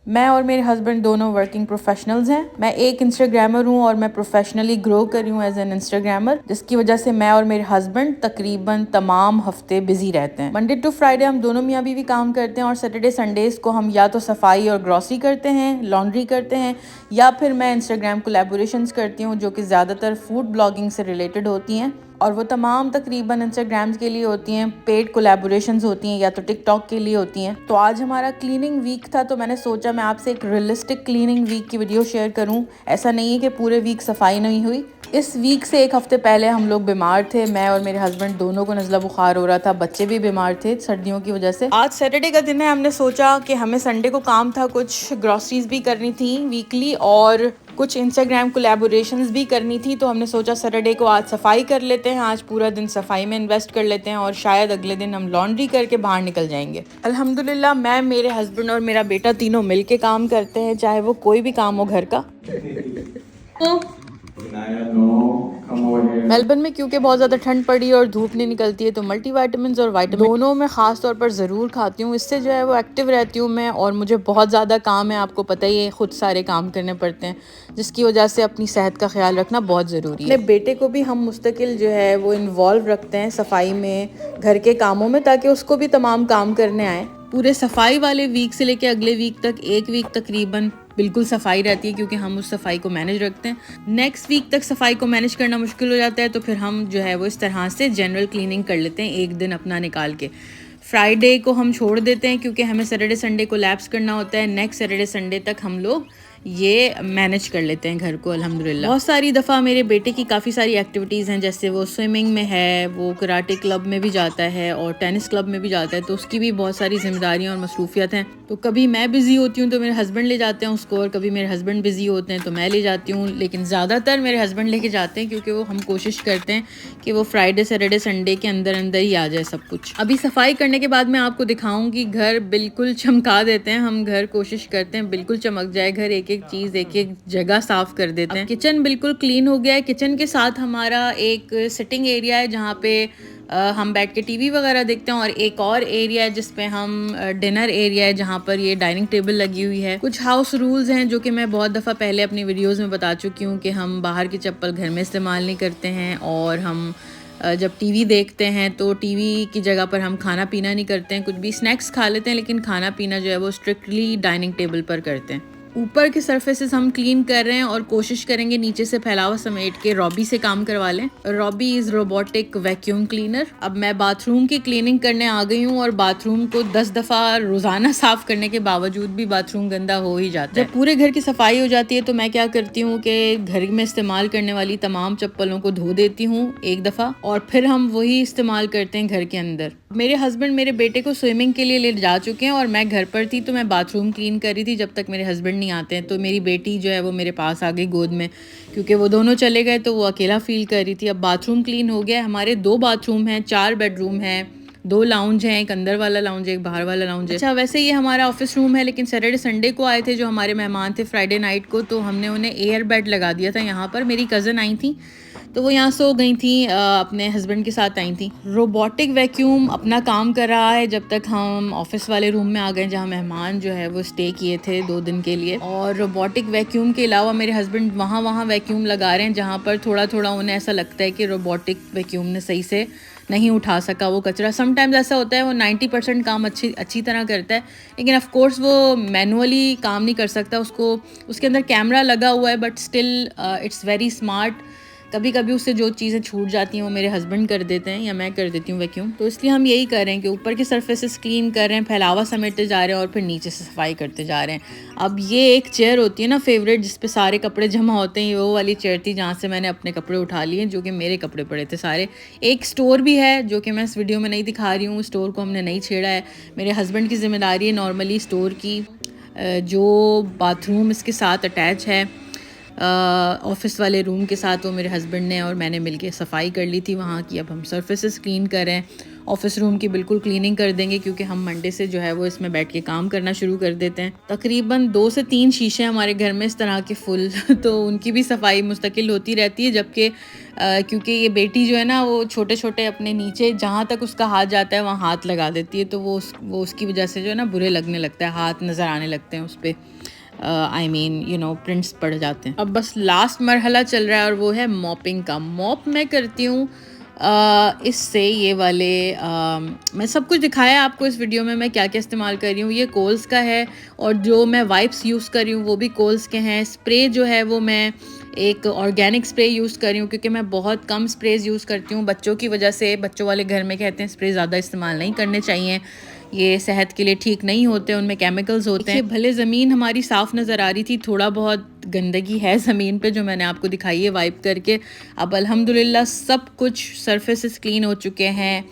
मैं और मेरे हस्बैंड दोनों वर्किंग प्रोफेशनल्स हैं। मैं एक इंस्टाग्रामर हूँ और मैं प्रोफेशनली ग्रो कर रही हूँ एज एन इंस्टाग्रामर, जिसकी वजह से मैं और मेरे हस्बैंड तकरीबन तमाम हफ्ते बिजी रहते हैं। मंडे टू फ्राइडे हम दोनों मियाँ बीवी काम करते हैं और सैटरडे संडेज को हम या तो सफाई और ग्रॉसरी करते हैं, लॉन्ड्री करते हैं, या फिर मैं इंस्टाग्राम कोलैबोरेशंस करती हूँ जो कि ज़्यादातर फूड ब्लॉगिंग से रिलेटेड होती हैं, और वो तमाम तकरीबन इंस्टाग्राम्स के लिए होती हैं, पेड कोलैबोरेशंस होती हैं या तो टिकटॉक के लिए होती हैं। तो आज हमारा क्लीनिंग वीक था, तो मैंने सोचा मैं आपसे एक रियलिस्टिक क्लीनिंग वीक की वीडियो शेयर करूं। ऐसा नहीं है कि पूरे वीक सफाई नहीं हुई। इस वीक से एक हफ्ते पहले हम लोग बीमार थे, मैं और मेरे हस्बैंड दोनों को नज़ला बुखार हो रहा था, बच्चे भी बीमार थे सर्दियों की वजह से। आज सैटरडे का दिन है, हमने सोचा कि हमें संडे को काम था, कुछ ग्रॉसरीज भी करनी थी वीकली और कुछ इंस्टाग्राम कोलैबोरेशंस भी करनी थी। तो हमने सोचा सैटरडे को आज सफाई कर लेते हैं, आज पूरा दिन सफाई में इन्वेस्ट कर लेते हैं और शायद अगले दिन हम लॉन्ड्री करके बाहर निकल जाएंगे। अल्हम्दुलिल्लाह मैं, मेरे हस्बैंड और मेरा बेटा तीनों मिलके काम करते हैं, चाहे वो कोई भी काम हो घर का। मेलबर्न में क्योंकि बहुत ज़्यादा ठंड पड़ी और धूप नहीं निकलती है, तो मल्टीविटामिन्स और विटामिन दोनों मैं ख़ास तौर पर ज़रूर खाती हूँ। इससे जो है वो एक्टिव रहती हूँ मैं, और मुझे बहुत ज़्यादा काम है, आपको पता ही है, खुद सारे काम करने पड़ते हैं, जिसकी वजह से अपनी सेहत का ख्याल रखना बहुत ज़रूरी है। अपने बेटे को भी हम मुस्तकिल जो है वो इन्वॉल्व रखते हैं सफाई में, घर के कामों में, ताकि उसको भी तमाम काम करने आए। पूरे सफाई वाले वीक से लेके अगले वीक तक, एक वीक तकरीबन बिल्कुल सफाई रहती है क्योंकि हम उस सफाई को मैनेज रखते हैं। नेक्स्ट वीक तक सफाई को मैनेज करना मुश्किल हो जाता है, तो फिर हम जो है वो इस तरह से जनरल क्लीनिंग कर लेते हैं एक दिन अपना निकाल के। फ्राइडे को हम छोड़ देते हैं क्योंकि हमें सैटरडे संडे को लैप्स करना होता है। नेक्स्ट सैटरडे संडे तक हम लोग ये मैनेज कर लेते हैं घर को अल्हम्दुलिल्लाह। बहुत सारी दफ़ा मेरे बेटे की काफ़ी सारी एक्टिविटीज़ हैं, जैसे वो स्विमिंग में है, वो कराटे क्लब में भी जाता है और टेनिस क्लब में भी जाता है, तो उसकी भी बहुत सारी जिम्मेदारियां और मसरूफियत हैं। तो कभी मैं बिज़ी होती हूँ तो मेरे हस्बैंड ले जाते हैं उसको, और कभी मेरे हस्बैंड बिज़ी होते हैं तो मैं ले जाती हूँ, लेकिन ज़्यादातर मेरे हस्बैंड लेके जाते हैं क्योंकि वो हम कोशिश करते हैं कि वो फ्राइडे सैटरडे संडे के अंदर अंदर ही आ जाए सब कुछ। अभी सफाई करने के बाद मैं आपको दिखाऊंगी, घर बिल्कुल चमका देते हैं हम, घर कोशिश करते हैं बिल्कुल चमक जाए, घर एक एक चीज़, एक एक जगह साफ कर देते हैं। किचन बिल्कुल क्लीन हो गया है। किचन के साथ हमारा एक सिटिंग एरिया है जहाँ पे हम बैठ के टीवी वगैरह देखते हैं, और एक और एरिया है जिसपे हम डिनर एरिया है जहाँ पर ये डाइनिंग टेबल लगी हुई है। कुछ हाउस रूल्स हैं जो कि मैं बहुत दफ़ा पहले अपनी वीडियोस में बता चुकी हूँ कि हम बाहर की चप्पल घर में इस्तेमाल नहीं करते हैं, और हम जब टीवी देखते हैं तो टीवी की जगह पर हम खाना पीना नहीं करते हैं, कुछ भी स्नैक्स खा लेते हैं, लेकिन खाना पीना जो है वो स्ट्रिक्टली डाइनिंग टेबल पर करते हैं। ऊपर के सरफेसेस हम क्लीन कर रहे हैं और कोशिश करेंगे नीचे से फैलावा समेट के रॉबी से काम करवा लें। Robbie is robotic vacuum cleaner. अब मैं बाथरूम की क्लीनिंग करने आ गई हूँ, और बाथरूम को 10 दफ़ा रोज़ाना साफ़ करने के बावजूद भी बाथरूम गंदा हो ही जाता है। जब पूरे घर की सफाई हो जाती है तो मैं क्या करती हूँ कि घर में इस्तेमाल करने वाली तमाम चप्पलों को धो देती हूँ एक दफ़ा, और फिर हम वही इस्तेमाल करते हैं घर के अंदर। मेरे हस्बैंड मेरे बेटे को स्विमिंग के लिए ले जा चुके हैं और मैं घर पर थी, तो मैं बाथरूम क्लीन कर रही थी जब तक मेरे हस्बैंड नहीं आते हैं। तो मेरी बेटी जो है वो मेरे पास आ गई गोद में, क्योंकि वो दोनों चले गए तो वो अकेला फील कर रही थी। अब बाथरूम क्लीन हो गया। हमारे 2 बाथरूम हैं, 4 बेडरूम हैं, 2 लाउंज हैं, एक अंदर वाला लाउंज है, एक बाहर वाला लाउंज है। अच्छा, वैसे ये हमारा ऑफिस रूम है, लेकिन सैटरडे संडे को आए थे जो हमारे मेहमान थे फ्राइडे नाइट को, तो हमने उन्हें एयर बेड लगा दिया था यहाँ पर। मेरी कज़न आई थी तो वो यहाँ सो गई थी, अपने हस्बैंड के साथ आई थी। रोबोटिक वैक्यूम अपना काम कर रहा है जब तक हम ऑफिस वाले रूम में आ गए जहाँ मेहमान जो है वो स्टे किए थे 2 दिन के लिए। और रोबोटिक वैक्यूम के अलावा मेरे हस्बैंड वहाँ वैक्यूम लगा रहे हैं जहाँ पर थोड़ा थोड़ा उन्हें ऐसा लगता है कि रोबोटिक वैक्यूम ने सही से नहीं उठा सका वो कचरा। समटाइम्स ऐसा होता है, वो 90% काम अच्छी तरह करता है, लेकिन ऑफ कोर्स वो मैनुअली काम नहीं कर सकता। उसको उसके अंदर कैमरा लगा हुआ है, but still it's very smart. कभी कभी उससे जो चीज़ें छूट जाती हैं वो मेरे हस्बैंड कर देते हैं या मैं कर देती हूँ वैक्यूम। तो इसलिए हम यही कर रहे हैं कि ऊपर के सरफेसेस क्लीन कर रहे हैं, फैलावा समेटते जा रहे हैं और फिर नीचे से सफाई करते जा रहे हैं। अब ये एक चेयर होती है ना फेवरेट, जिस पे सारे कपड़े जमा होते हैं, वो वाली चेयर थी जहाँ से मैंने अपने कपड़े उठा लिए, जो कि मेरे कपड़े पड़े थे सारे। एक स्टोर भी है जो कि मैं इस वीडियो में नहीं दिखा रही हूँ, स्टोर को हमने नहीं छेड़ा है। मेरे हस्बैंड की जिम्मेदारी है नॉर्मली स्टोर की। जो बाथरूम इसके साथ अटैच है ऑफिस वाले रूम के साथ, वो मेरे हस्बैंड ने और मैंने मिलके सफाई कर ली थी वहाँ की। अब हम सरफेसेस क्लीन कर रहे हैं ऑफिस रूम की बिल्कुल क्लीनिंग कर देंगे, क्योंकि हम मंडे से जो है वो इसमें बैठ के काम करना शुरू कर देते हैं। तकरीबन 2 से 3 शीशे हमारे घर में इस तरह के फुल तो उनकी भी सफाई मुस्तकिल होती रहती है, जबकि क्योंकि ये बेटी जो है ना वो छोटे छोटे अपने नीचे जहाँ तक उसका हाथ जाता है वहाँ हाथ लगा देती है, तो वो उसकी वजह से जो है ना बुरे लगने लगता है, हाथ नज़र आने लगते हैं उस पर, I mean you know prints पड़ जाते हैं। अब बस लास्ट मरहला चल रहा है और वो है मॉपिंग का। मॉप मैं करती हूँ इससे ये वाले मैं सब कुछ दिखाया आपको इस वीडियो में मैं क्या क्या इस्तेमाल कर रही हूँ। ये कोल्स का है और जो मैं वाइप्स यूज़ कर रही हूँ वो भी कोल्स के हैं। स्प्रे जो है वो मैं एक ऑर्गेनिक स्प्रे यूज़ कर रही हूँ, क्योंकि मैं बहुत कम स्प्रेज यूज़ करती हूँ बच्चों की वजह से। बच्चों वाले घर में कहते हैं स्प्रे ज़्यादा इस्तेमाल नहीं करने चाहिए, ये सेहत के लिए ठीक नहीं होते, उनमें केमिकल्स होते हैं। भले ज़मीन हमारी साफ़ नज़र आ रही थी, थोड़ा बहुत गंदगी है ज़मीन पे जो मैंने आपको दिखाई है वाइप करके। अब अल्हम्दुलिल्लाह सब कुछ सरफेसेस क्लीन हो चुके हैं,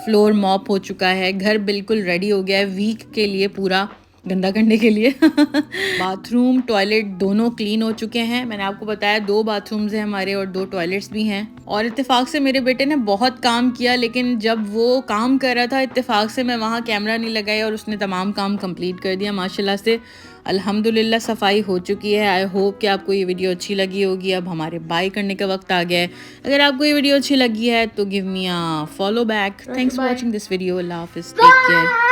फ्लोर मॉप हो चुका है, घर बिल्कुल रेडी हो गया है वीक के लिए पूरा गंदा करने के लिए बाथरूम टॉयलेट दोनों क्लीन हो चुके हैं। मैंने आपको बताया 2 बाथरूम्स हैं हमारे और 2 टॉयलेट्स भी हैं। और इत्तेफाक से मेरे बेटे ने बहुत काम किया, लेकिन जब वो काम कर रहा था इत्तेफाक से मैं वहाँ कैमरा नहीं लगाई और उसने तमाम काम कंप्लीट कर दिया माशाल्लाह से। अल्हम्दुलिल्लाह सफाई हो चुकी है। आई होप कि आपको ये वीडियो अच्छी लगी होगी। अब हमारे बाय करने का वक्त आ गया है। अगर आपको ये वीडियो अच्छी लगी है तो give me a follow back. Thanks for watching this video. Allah हाफिज़, टेक केयर।